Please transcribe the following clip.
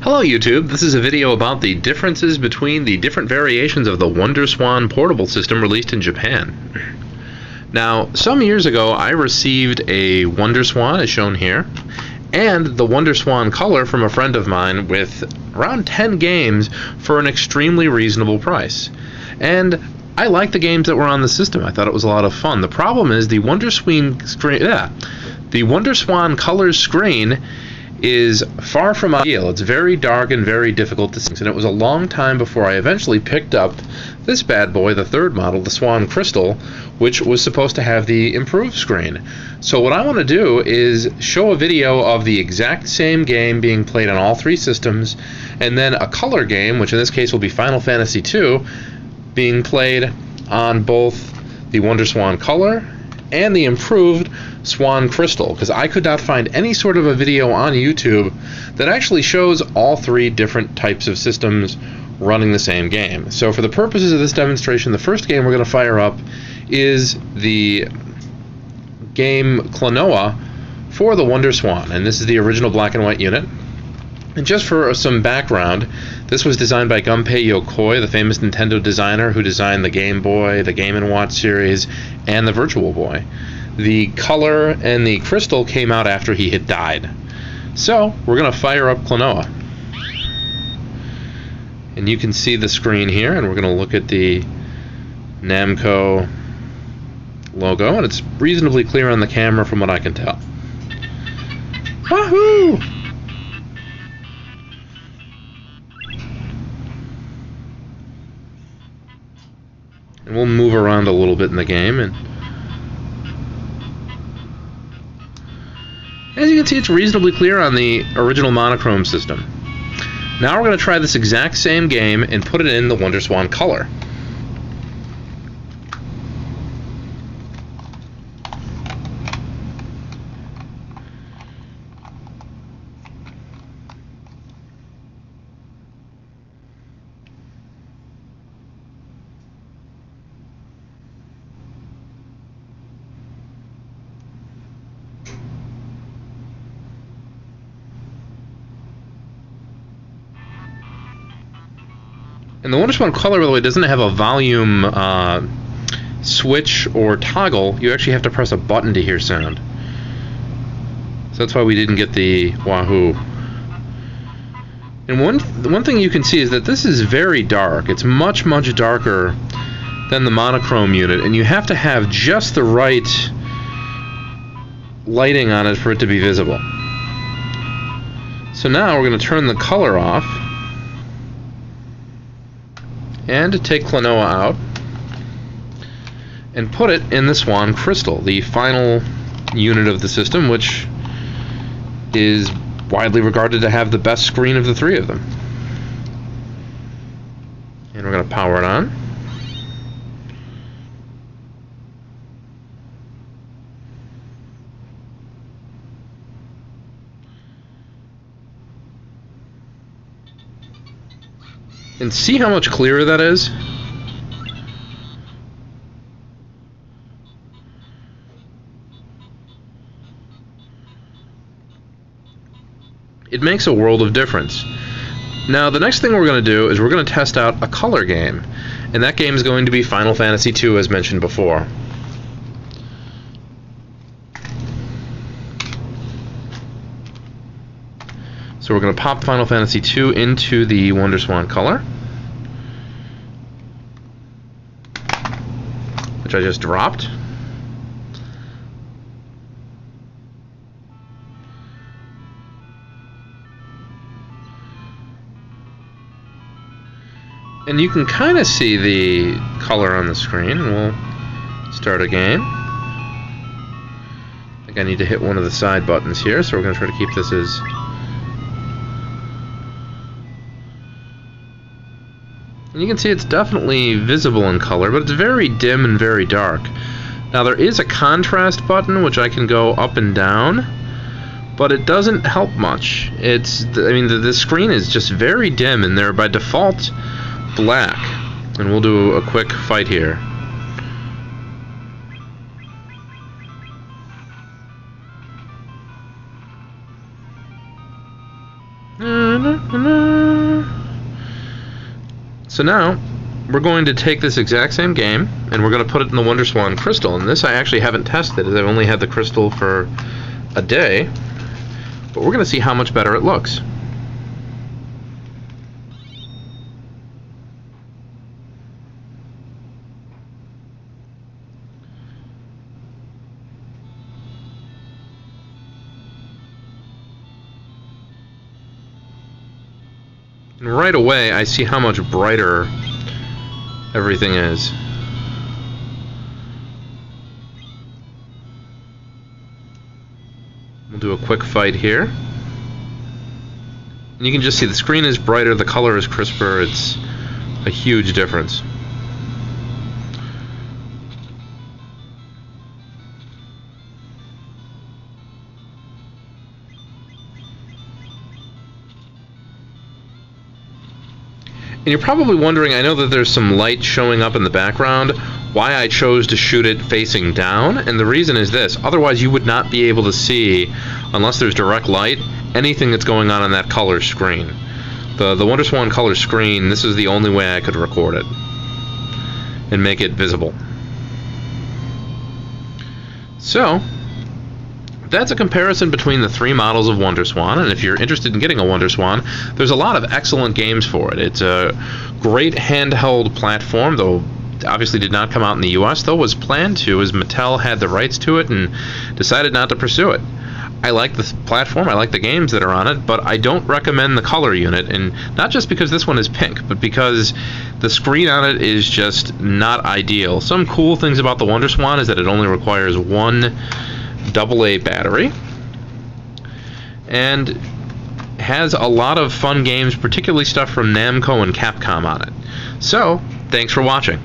Hello YouTube, this is a video about the differences between the different variations of the Wonderswan portable system released in Japan. Now, some years ago I received a Wonderswan, as shown here, and the Wonderswan Color from a friend of mine with around 10 games for an extremely reasonable price. And I liked the games that were on the system. I thought it was a lot of fun. The problem is the Wonderswan Color screen is far from ideal. It's very dark and very difficult to see, and it was a long time before I eventually picked up this bad boy, the third model, the SwanCrystal, which was supposed to have the improved screen. So what I want to do is show a video of the exact same game being played on all three systems, and then a color game, which in this case will be Final Fantasy II, being played on both the Wonderswan Color and the improved SwanCrystal, because I could not find any sort of a video on YouTube that actually shows all three different types of systems running the same game. So for the purposes of this demonstration, the first game we're going to fire up is the game Klonoa for the Wonderswan, and this is the original black and white unit. And just for some background, this was designed by Gunpei Yokoi, the famous Nintendo designer who designed the Game Boy, the Game & Watch series, and the Virtual Boy. The Color and the Crystal came out after he had died. So, we're going to fire up Klonoa. And you can see the screen here, and we're going to look at the Namco logo, and it's reasonably clear on the camera from what I can tell. Wahoo! And we'll move around a little bit in the game, and as you can see, it's reasonably clear on the original monochrome system. Now we're going to try this exact same game and put it in the Wonderswan Color. And the Wonderswan Color, by the way, doesn't have a volume switch or toggle. You actually have to press a button to hear sound. So that's why we didn't get the Wahoo. And one thing you can see is that this is very dark. It's much, much darker than the monochrome unit, and you have to have just the right lighting on it for it to be visible. So now we're going to turn the color off and take Klonoa out and put it in the SwanCrystal, the final unit of the system, which is widely regarded to have the best screen of the three of them. And we're going to power it on. And see how much clearer that is? It makes a world of difference. Now, the next thing we're going to do is we're going to test out a color game. And that game is going to be Final Fantasy II, as mentioned before. So we're going to pop Final Fantasy II into the Wonderswan Color, which I just dropped. And you can kind of see the color on the screen. We'll start a game. I think I need to hit one of the side buttons here, so we're going to try to keep this as... And you can see it's definitely visible in color, but it's very dim and very dark. Now there is a contrast button which I can go up and down, but it doesn't help much. The screen is just very dim, and they're by default black. And we'll do a quick fight here. So now we're going to take this exact same game and we're going to put it in the Wonderswan Crystal. And this I actually haven't tested, as I've only had the crystal for a day, but we're going to see how much better it looks. And right away I see how much brighter everything is. We'll do a quick fight here. And you can just see the screen is brighter, the color is crisper, it's a huge difference. And you're probably wondering, I know that there's some light showing up in the background, why I chose to shoot it facing down, and the reason is this: otherwise you would not be able to see, unless there's direct light, anything that's going on that color screen. The Wonderswan Color screen, this is the only way I could record it and make it visible. So that's a comparison between the three models of Wonderswan, and if you're interested in getting a Wonderswan, there's a lot of excellent games for it. It's a great handheld platform, though obviously did not come out in the US, though was planned to, as Mattel had the rights to it and decided not to pursue it. I like the platform, I like the games that are on it, but I don't recommend the color unit, and not just because this one is pink, but because the screen on it is just not ideal. Some cool things about the Wonderswan is that it only requires one AA battery and has a lot of fun games, particularly stuff from Namco and Capcom on it. So, thanks for watching.